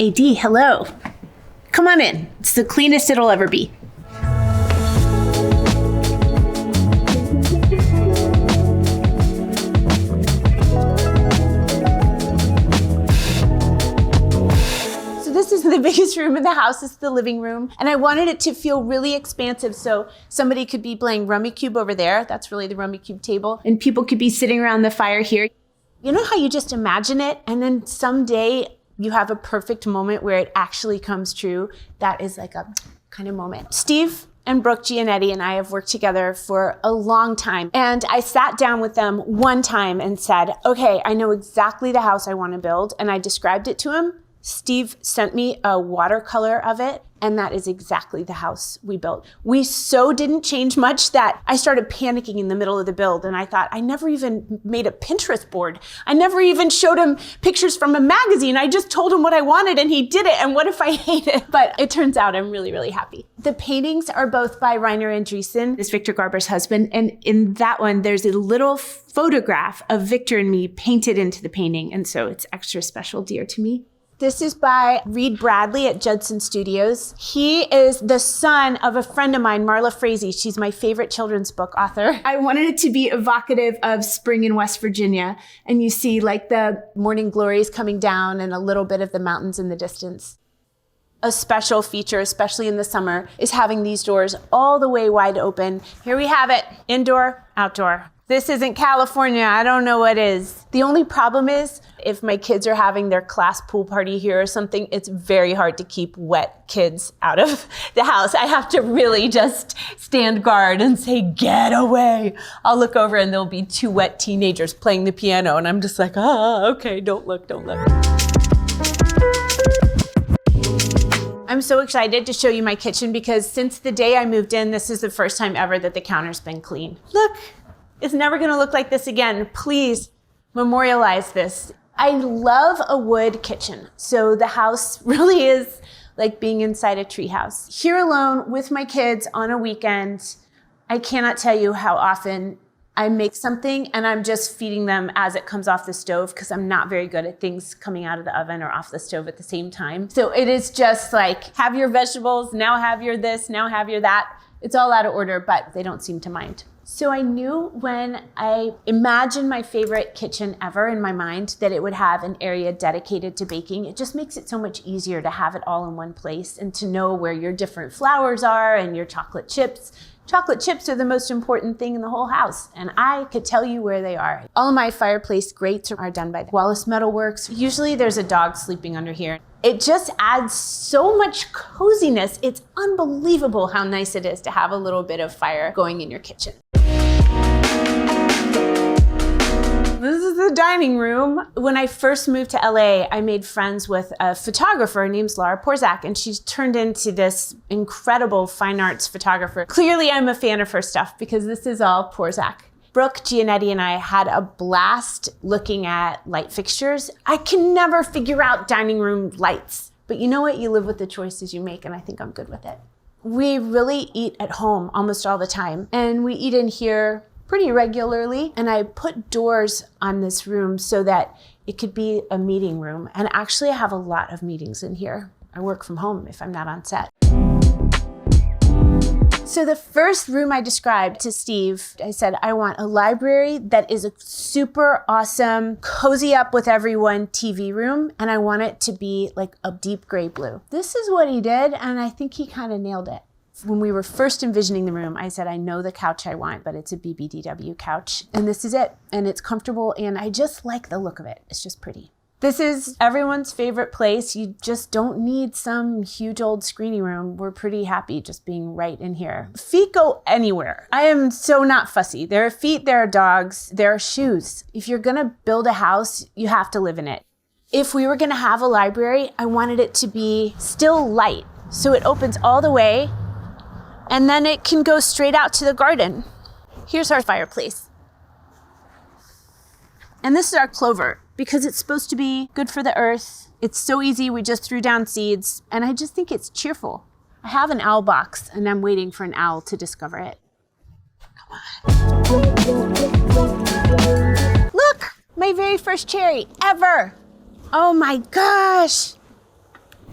AD, hello. Come on in. It's the cleanest it'll ever be. This is the biggest room in the house. It's the living room. And I wanted it to feel really expansive. So somebody could be playing Rummy Cube over there. That's really the Rummy Cube table. And people could be sitting around the fire here. You know how you just imagine it? And then someday you have a perfect moment where it actually comes true. That is like a kind of moment. Steve and Brooke Giannetti and I have worked together for a long time. And I sat down with them one time and said, okay, I know exactly the house I want to build. And I described it to him. Steve sent me a watercolor of it, and that is exactly the house we built. We so didn't change much that I started panicking in the middle of the build, and I thought, I never even made a Pinterest board. I never even showed him pictures from a magazine. I just told him what I wanted, and he did it, and what if I hate it? But it turns out I'm really, really happy. The paintings are both by Rainer Andreessen, is Victor Garber's husband, and in that one, there's a little photograph of Victor and me painted into the painting, and so it's extra special, dear to me. This is by Reed Bradley at Judson Studios. He is the son of a friend of mine, Marla Frazee. She's my favorite children's book author. I wanted it to be evocative of spring in West Virginia. And you see like the morning glories coming down and a little bit of the mountains in the distance. A special feature, especially in the summer, is having these doors all the way wide open. Here we have it, indoor, outdoor. This isn't California, I don't know what is. The only problem is, if my kids are having their class pool party here or something, it's very hard to keep wet kids out of the house. I have to really just stand guard and say, get away. I'll look over and there'll be two wet teenagers playing the piano and I'm just like, okay, don't look, don't look. I'm so excited to show you my kitchen because since the day I moved in, this is the first time ever that the counter's been clean. Look. It's never gonna look like this again. Please memorialize this. I love a wood kitchen. So the house really is like being inside a treehouse. Here alone with my kids on a weekend, I cannot tell you how often I make something and I'm just feeding them as it comes off the stove because I'm not very good at things coming out of the oven or off the stove at the same time. So it is just like, have your vegetables, now have your this, now have your that. It's all out of order, but they don't seem to mind. So I knew when I imagined my favorite kitchen ever in my mind that it would have an area dedicated to baking. It just makes it so much easier to have it all in one place and to know where your different flours are and your chocolate chips. Chocolate chips are the most important thing in the whole house, and I could tell you where they are. All of my fireplace grates are done by Wallace Metalworks. Usually there's a dog sleeping under here. It just adds so much coziness. It's unbelievable how nice it is to have a little bit of fire going in your kitchen. This is the dining room. When I first moved to LA, I made friends with a photographer named Laura Porzak, and she's turned into this incredible fine arts photographer. Clearly, I'm a fan of her stuff because this is all Porzak. Brooke Giannetti and I had a blast looking at light fixtures. I can never figure out dining room lights, but you know what? You live with the choices you make, and I think I'm good with it. We really eat at home almost all the time, and we eat in here pretty regularly, and I put doors on this room so that it could be a meeting room. And actually I have a lot of meetings in here. I work from home if I'm not on set. So the first room I described to Steve, I said, I want a library that is a super awesome, cozy up with everyone TV room, and I want it to be like a deep gray blue. This is what he did, and I think he kind of nailed it. When we were first envisioning the room, I said, I know the couch I want, but it's a BBDW couch. And this is it. And it's comfortable. And I just like the look of it. It's just pretty. This is everyone's favorite place. You just don't need some huge old screeny room. We're pretty happy just being right in here. Feet go anywhere. I am so not fussy. There are feet, there are dogs, there are shoes. If you're gonna build a house, you have to live in it. If we were gonna have a library, I wanted it to be still light. So it opens all the way, and then it can go straight out to the garden. Here's our fireplace. And this is our clover, because it's supposed to be good for the earth. It's so easy, we just threw down seeds, and I just think it's cheerful. I have an owl box, and I'm waiting for an owl to discover it. Come on. Look, my very first cherry ever. Oh my gosh.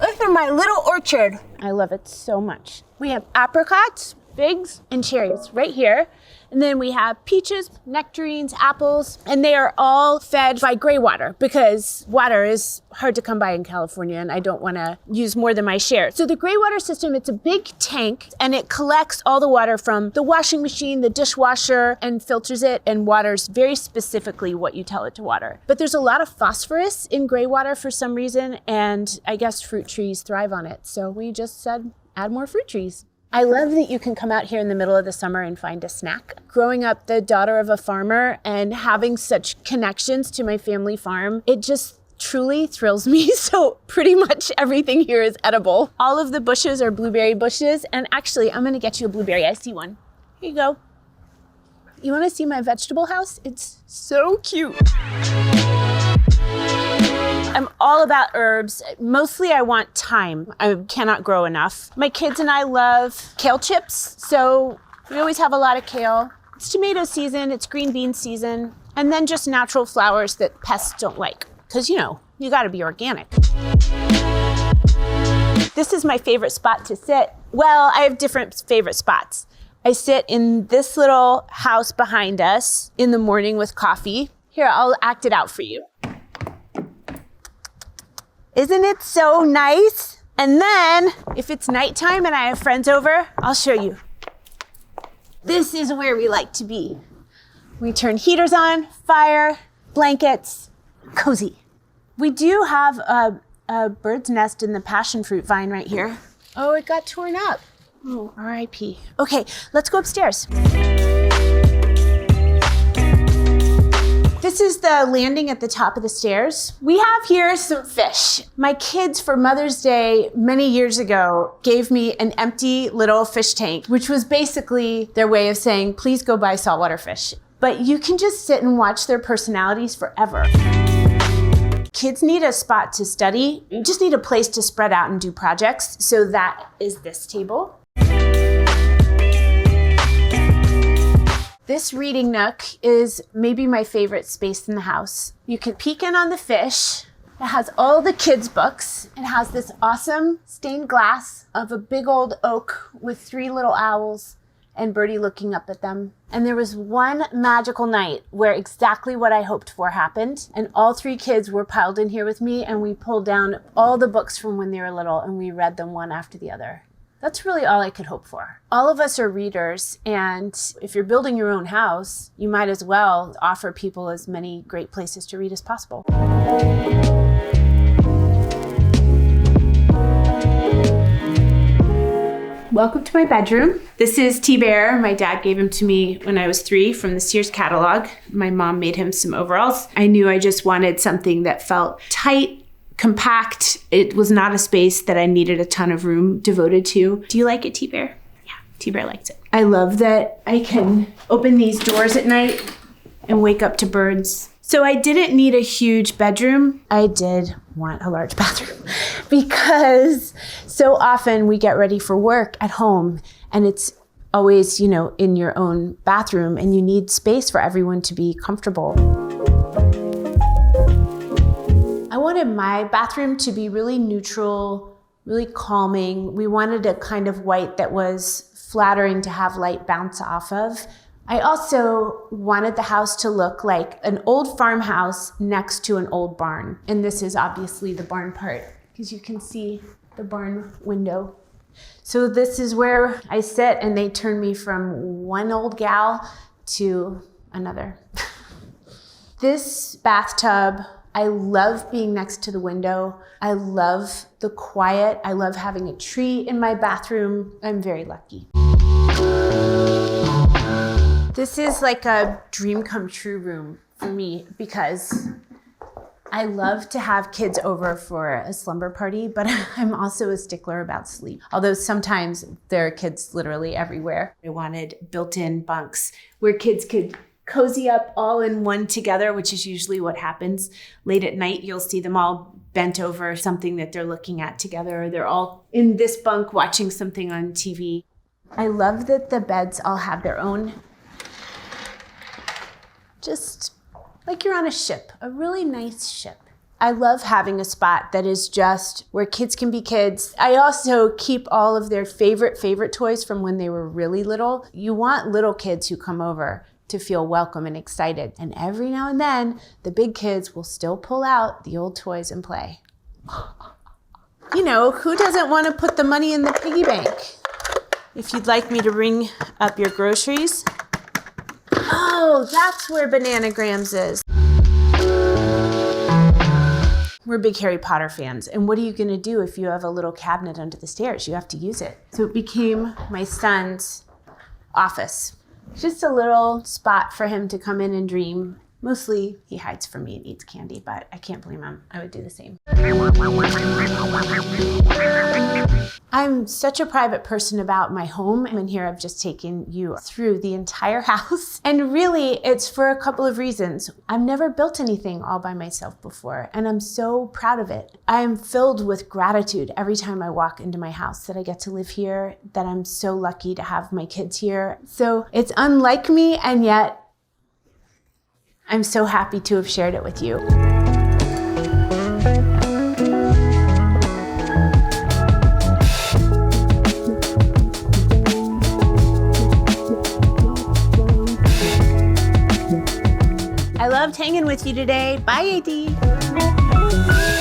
Look at my little orchard. I love it so much. We have apricots, figs, and cherries right here. And then we have peaches, nectarines, apples, and they are all fed by gray water because water is hard to come by in California and I don't want to use more than my share. So the gray water system, it's a big tank and it collects all the water from the washing machine, the dishwasher, and filters it and waters very specifically what you tell it to water. But there's a lot of phosphorus in gray water for some reason, and I guess fruit trees thrive on it. So we just said, add more fruit trees. I love that you can come out here in the middle of the summer and find a snack. Growing up the daughter of a farmer and having such connections to my family farm, it just truly thrills me. So pretty much everything here is edible. All of the bushes are blueberry bushes. And actually, I'm gonna get you a blueberry. I see one. Here you go. You wanna see my vegetable house? It's so cute. I'm all about herbs. Mostly I want thyme. I cannot grow enough. My kids and I love kale chips, so we always have a lot of kale. It's tomato season, it's green bean season, and then just natural flowers that pests don't like. Because, you know, you gotta be organic. This is my favorite spot to sit. Well, I have different favorite spots. I sit in this little house behind us in the morning with coffee. Here, I'll act it out for you. Isn't it so nice? And then, if it's nighttime and I have friends over, I'll show you. This is where we like to be. We turn heaters on, fire, blankets, cozy. We do have a bird's nest in the passion fruit vine right here. Oh, it got torn up. Oh, R.I.P. Okay, let's go upstairs. This is the landing at the top of the stairs. We have here some fish. My kids for Mother's Day many years ago gave me an empty little fish tank, which was basically their way of saying, please go buy saltwater fish. But you can just sit and watch their personalities forever. Kids need a spot to study. You just need a place to spread out and do projects. So that is this table. This reading nook is maybe my favorite space in the house. You can peek in on the fish. It has all the kids' books. It has this awesome stained glass of a big old oak with 3 little owls and Birdie looking up at them. And there was one magical night where exactly what I hoped for happened. And all 3 kids were piled in here with me and we pulled down all the books from when they were little and we read them one after the other. That's really all I could hope for. All of us are readers, and if you're building your own house, you might as well offer people as many great places to read as possible. Welcome to my bedroom. This is T-Bear. My dad gave him to me when I was 3 from the Sears catalog. My mom made him some overalls. I knew I just wanted something that felt tight, compact. It was not a space that I needed a ton of room devoted to. Do you like it, T-Bear? Yeah, T-Bear likes it. I love that I can open these doors at night and wake up to birds. So I didn't need a huge bedroom. I did want a large bathroom because so often we get ready for work at home and it's always, you know, in your own bathroom and you need space for everyone to be comfortable. I wanted my bathroom to be really neutral, really calming. We wanted a kind of white that was flattering to have light bounce off of. I also wanted the house to look like an old farmhouse next to an old barn. And this is obviously the barn part because you can see the barn window. So this is where I sit and they turn me from one old gal to another. This bathtub, I love being next to the window. I love the quiet. I love having a tree in my bathroom. I'm very lucky. This is like a dream come true room for me because I love to have kids over for a slumber party, but I'm also a stickler about sleep. Although sometimes there are kids literally everywhere. I wanted built-in bunks where kids could cozy up all in one together, which is usually what happens. Late at night, you'll see them all bent over something that they're looking at together, or they're all in this bunk watching something on TV. I love that the beds all have their own, just like you're on a ship, a really nice ship. I love having a spot that is just where kids can be kids. I also keep all of their favorite toys from when they were really little. You want little kids who come over to feel welcome and excited. And every now and then, the big kids will still pull out the old toys and play. You know, who doesn't want to put the money in the piggy bank? If you'd like me to ring up your groceries. Oh, that's where Bananagrams is. We're big Harry Potter fans, and what are you gonna do if you have a little cabinet under the stairs? You have to use it. So it became my son's office. Just a little spot for him to come in and dream. Mostly he hides from me and eats candy, but I can't blame him. I would do the same. I'm such a private person about my home, and here I've just taken you through the entire house. And really, it's for a couple of reasons. I've never built anything all by myself before, and I'm so proud of it. I'm filled with gratitude every time I walk into my house that I get to live here, that I'm so lucky to have my kids here. So it's unlike me, and yet I'm so happy to have shared it with you. I loved hanging with you today. Bye, AD.